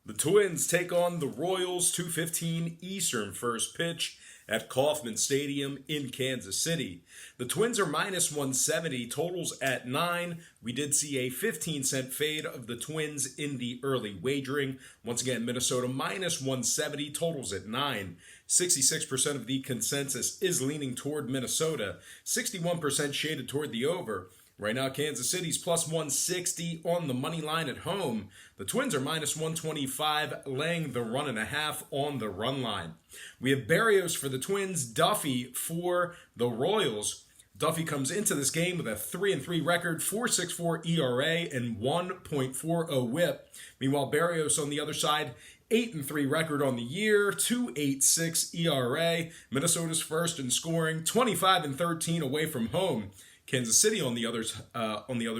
The Twins take on the Royals, 2:15 Eastern first pitch at Kauffman Stadium in Kansas City. The Twins are minus 170, totals at 9. We did see a 15-cent fade of the Twins in the early wagering. Once again, Minnesota minus 170, totals at 9. 66% of the consensus is leaning toward Minnesota, 61% shaded toward the over. Right now, Kansas City's plus 160 on the money line at home. The Twins are minus 125, laying the 1.5 on the run line. We have Berrios for the Twins, Duffy for the Royals. Duffy comes into this game with a 3-3 record, 4.64 ERA, and 1.40 WHIP. Meanwhile, Berrios on the other side, 8-3 record on the year, 2.86 ERA. Minnesota's first in scoring, 25-13 away from home. Kansas City on the other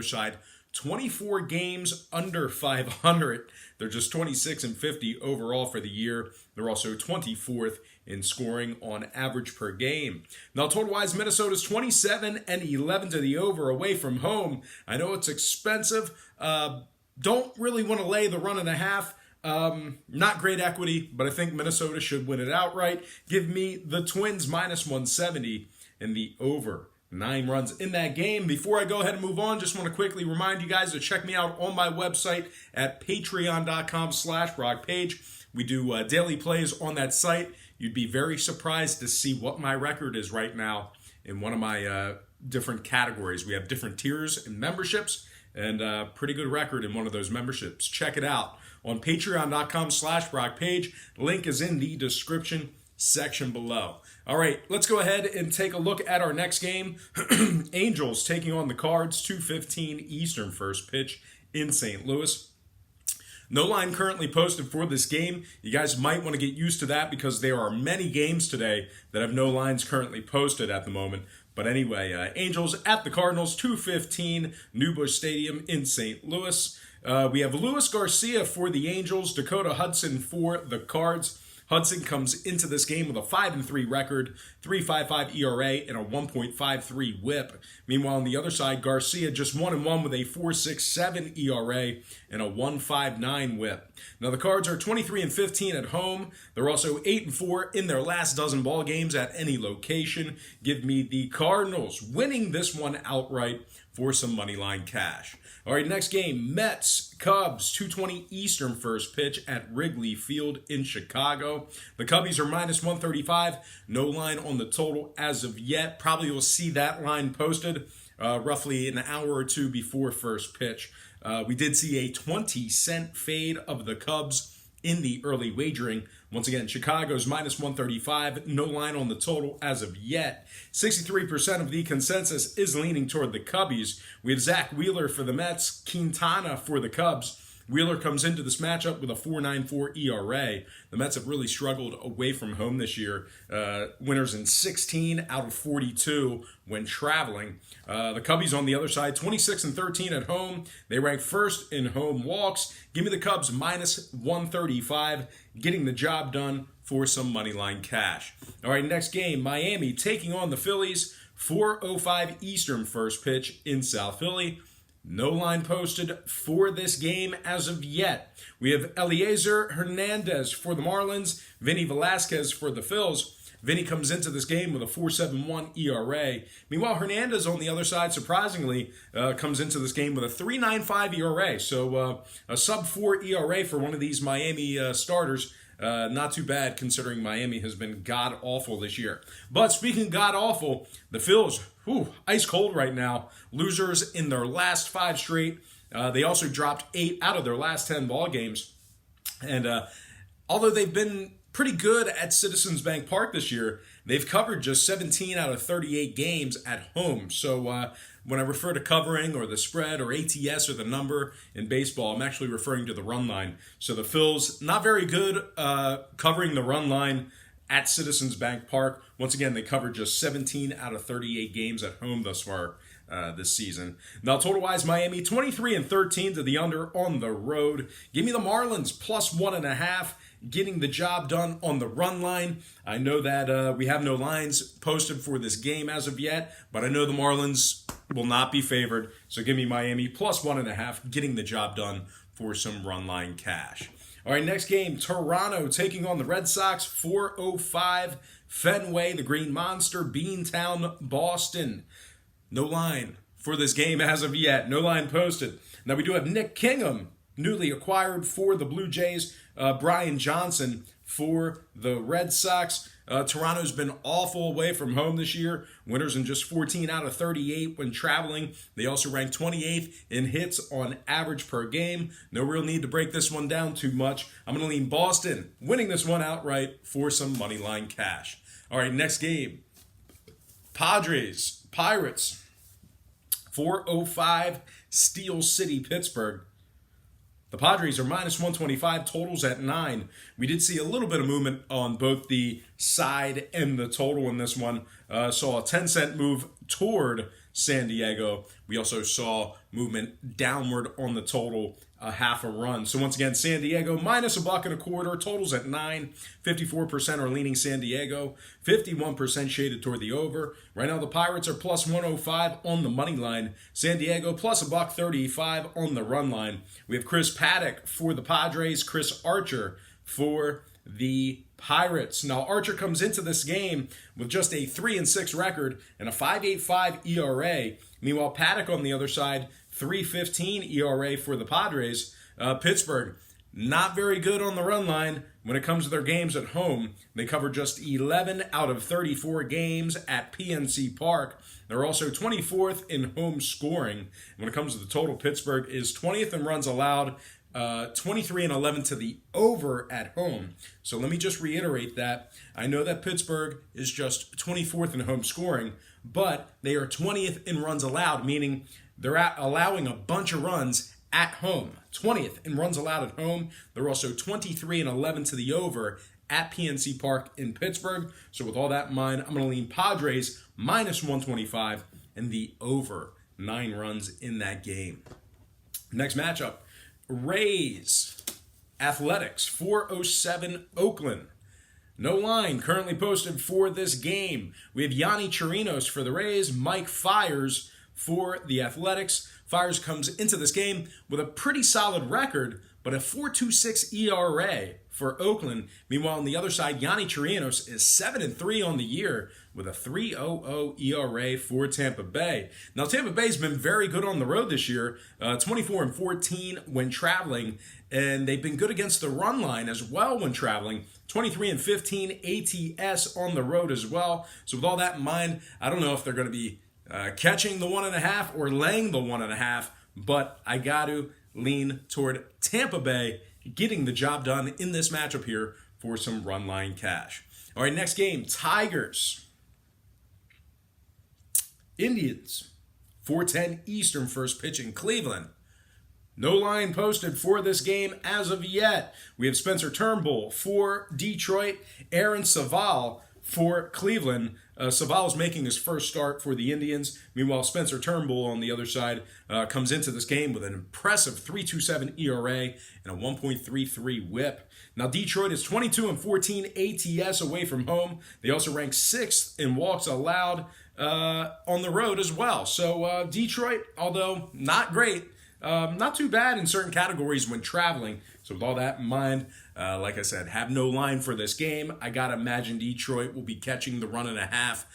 side, 24 games under 500. They're just 26-50 overall for the year. They're also 24th in scoring on average per game. Now, total-wise, Minnesota's 27-11 to the over away from home. I know it's expensive. Don't really want to lay the 1.5. Not great equity, but I think Minnesota should win it outright. Give me the Twins minus 170 and the over 9 runs in that game. Before I go ahead and move on, just want to quickly remind you guys to check me out on my website at patreon.com/BrockPage. We do daily plays on that site. You'd be very surprised to see what my record is right now in one of my different categories. We have different tiers and memberships, and pretty good record in one of those memberships. Check it out on patreon.com/BrockPage. Link is in the description section below. All right, let's go ahead and take a look at our next game. Angels taking on the Cards, 2:15 Eastern first pitch in St. Louis. No line currently posted for this game. You guys might want to get used to that because there are many games today that have no lines currently posted at the moment. But anyway, Angels at the Cardinals, 2:15 New Busch Stadium in St. Louis. We have Luis Garcia for the Angels, Dakota Hudson for the Cards. Hudson comes into this game with a 5-3 record, 3.55 ERA, and a 1.53 WHIP. Meanwhile, on the other side, Garcia just 1-1 with a 4.67 ERA and a 1.59 WHIP. Now, the Cards are 23-15 at home. They're also 8-4 in their last dozen ball games at any location. Give me the Cardinals winning this one outright for some money line cash. All right, next game, Mets, Cubs, 2:20 Eastern first pitch at Wrigley Field in Chicago. The Cubbies are minus 135, no line on the total as of yet. Probably will see that line posted roughly an hour or two before first pitch. We did see a 20-cent fade of the Cubs in the early wagering. Once again, Chicago's minus 135, no line on the total as of yet. 63% of the consensus is leaning toward the Cubbies. We have Zach Wheeler for the Mets, Quintana for the Cubs. Wheeler comes into this matchup with a 4.94 ERA. The Mets have really struggled away from home this year. Winners in 16 out of 42 when traveling. The Cubbies on the other side, 26-13 at home. They rank first in home walks. Give me the Cubs minus 135, getting the job done for some money line cash. All right, next game, Miami taking on the Phillies, 4:05 Eastern first pitch in South Philly. No line posted for this game as of yet. We have Eliezer Hernandez for the Marlins, Vinny Velasquez for the Phils. Vinny comes into this game with a 4.71 ERA. Meanwhile, Hernandez on the other side, surprisingly, comes into this game with a 3.95 ERA. So a sub-4 ERA for one of these Miami starters. Not too bad considering Miami has been god-awful this year. But speaking god-awful, the Phils, ice cold right now. Losers in their last 5 straight. They also dropped 8 out of their last 10 ball games. And although they've been pretty good at Citizens Bank Park this year, they've covered just 17 out of 38 games at home. So when I refer to covering or the spread or ATS or the number in baseball, I'm actually referring to the run line. So the Phils, not very good covering the run line at Citizens Bank Park. Once again, they covered just 17 out of 38 games at home thus far this season. Now, total-wise, Miami 23-13 to the under on the road. Give me the Marlins plus 1.5. Getting the job done on the run line. I know that we have no lines posted for this game as of yet, but I know the Marlins will not be favored. So give me Miami plus 1.5, getting the job done for some run line cash. All right, next game, Toronto taking on the Red Sox, 4:05 Fenway, the Green Monster, Beantown, Boston. No line for this game as of yet. No line posted. Now we do have Nick Kingham, newly acquired for the Blue Jays. Brian Johnson for the Red Sox. Toronto's been awful away from home this year. Winners in just 14 out of 38 when traveling. They also rank 28th in hits on average per game. No real need to break this one down too much. I'm going to lean Boston, winning this one outright for some money line cash. All right, next game. Padres, Pirates, 4:05 Steel City, Pittsburgh. The Padres are minus 125, totals at 9. We did see a little bit of movement on both the side and the total in this one. Saw a 10-cent move toward San Diego. We also saw movement downward on the total, a half a run. So once again, San Diego minus $1.25, totals at 9. 54% are leaning San Diego, 51% shaded toward the over. Right now the Pirates are plus 105 on the money line. San Diego plus $1.35 on the run line. We have Chris Paddock for the Padres, Chris Archer for the Pirates. Now Archer comes into this game with just a 3-6 record and a 5.85 ERA. Meanwhile, Paddock on the other side, 3.15 ERA for the Padres. Pittsburgh, not very good on the run line when it comes to their games at home. They cover just 11 out of 34 games at PNC Park. They're also 24th in home scoring. When it comes to the total, Pittsburgh is 20th in runs allowed, 23-11 to the over at home. So let me just reiterate that. I know that Pittsburgh is just 24th in home scoring, but they are 20th in runs allowed, meaning they're allowing a bunch of runs at home. 20th in runs allowed at home. They're also 23-11 to the over at PNC Park in Pittsburgh. So with all that in mind, I'm going to lean Padres minus 125 and the over 9 runs in that game. Next matchup, Rays, Athletics, 4:07 Oakland. No line currently posted for this game. We have Yanni Chirinos for the Rays, Mike Fiers for the Athletics. Fiers comes into this game with a pretty solid record, but a 4.26 ERA for Oakland. Meanwhile, on the other side, Yanni Chirinos is 7-3 on the year with a 3.00 ERA for Tampa Bay. Now, Tampa Bay's been very good on the road this year, 24-14 when traveling, and they've been good against the run line as well when traveling. 23-15 ATS on the road as well. So with all that in mind, I don't know if they're going to be catching the 1.5 or laying the 1.5, but I got to lean toward Tampa Bay getting the job done in this matchup here for some run line cash. All right, next game, Tigers, Indians, 4:10 Eastern, first pitch in Cleveland. No line posted for this game as of yet. We have Spencer Turnbull for Detroit, Aaron Savale for Cleveland. Savale's making his first start for the Indians. Meanwhile, Spencer Turnbull on the other side comes into this game with an impressive 3.27 ERA and a 1.33 whip. Now, Detroit is 22-14 ATS away from home. They also rank 6th in walks allowed on the road as well. So Detroit, although not great, not too bad in certain categories when traveling. So with all that in mind, like I said, have no line for this game. I got to imagine Detroit will be catching the 1.5.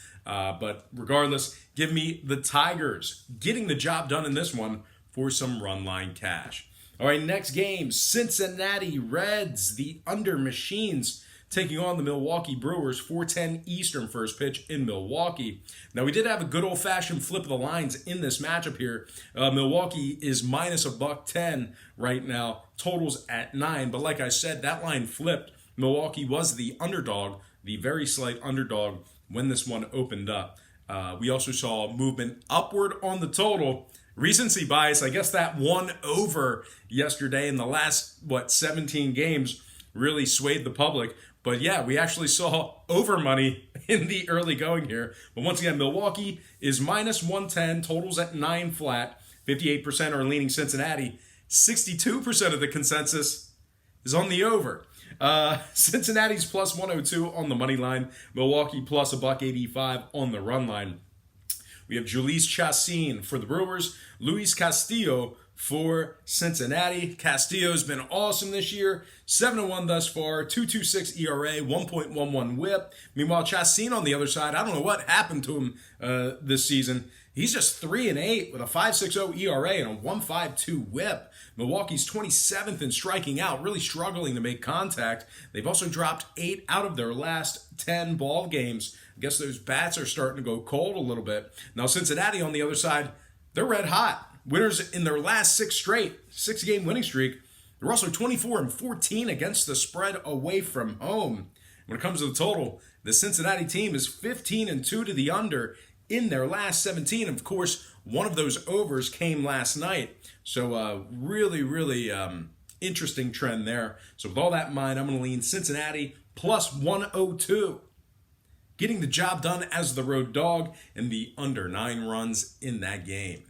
But regardless, give me the Tigers getting the job done in this one for some run line cash. All right, next game, Cincinnati Reds, the under machines, taking on the Milwaukee Brewers, 4:10 Eastern, first pitch in Milwaukee. Now, we did have a good old-fashioned flip of the lines in this matchup here. Milwaukee is minus $1.10 right now, totals at 9. But like I said, that line flipped. Milwaukee was the underdog, the very slight underdog when this one opened up. We also saw movement upward on the total. Recency bias, I guess that one over yesterday in the last, 17 games really swayed the public. But yeah, we actually saw over money in the early going here. But once again, Milwaukee is minus 110, totals at 9 flat. 58% are leaning Cincinnati. 62% of the consensus is on the over. Cincinnati's plus 102 on the money line. Milwaukee plus $1.85 on the run line. We have Jhoulys Chacin for the Brewers, Luis Castillo for Cincinnati. Castillo's been awesome this year. 7-1 thus far, 2.26 ERA, 1.11 WHIP. Meanwhile, Chassin on the other side, I don't know what happened to him this season. He's just 3-8 with a 5.60 ERA and a 1.52 WHIP. Milwaukee's 27th in striking out, really struggling to make contact. They've also dropped 8 out of their last 10 ball games. I guess those bats are starting to go cold a little bit. Now, Cincinnati on the other side, they're red hot. Winners in their last 6-game winning streak. They're also 24-14 against the spread away from home. When it comes to the total, the Cincinnati team is 15-2 to the under in their last 17. Of course, one of those overs came last night. So really interesting trend there. So with all that in mind, I'm going to lean Cincinnati plus 102. Getting the job done as the road dog and the under 9 runs in that game.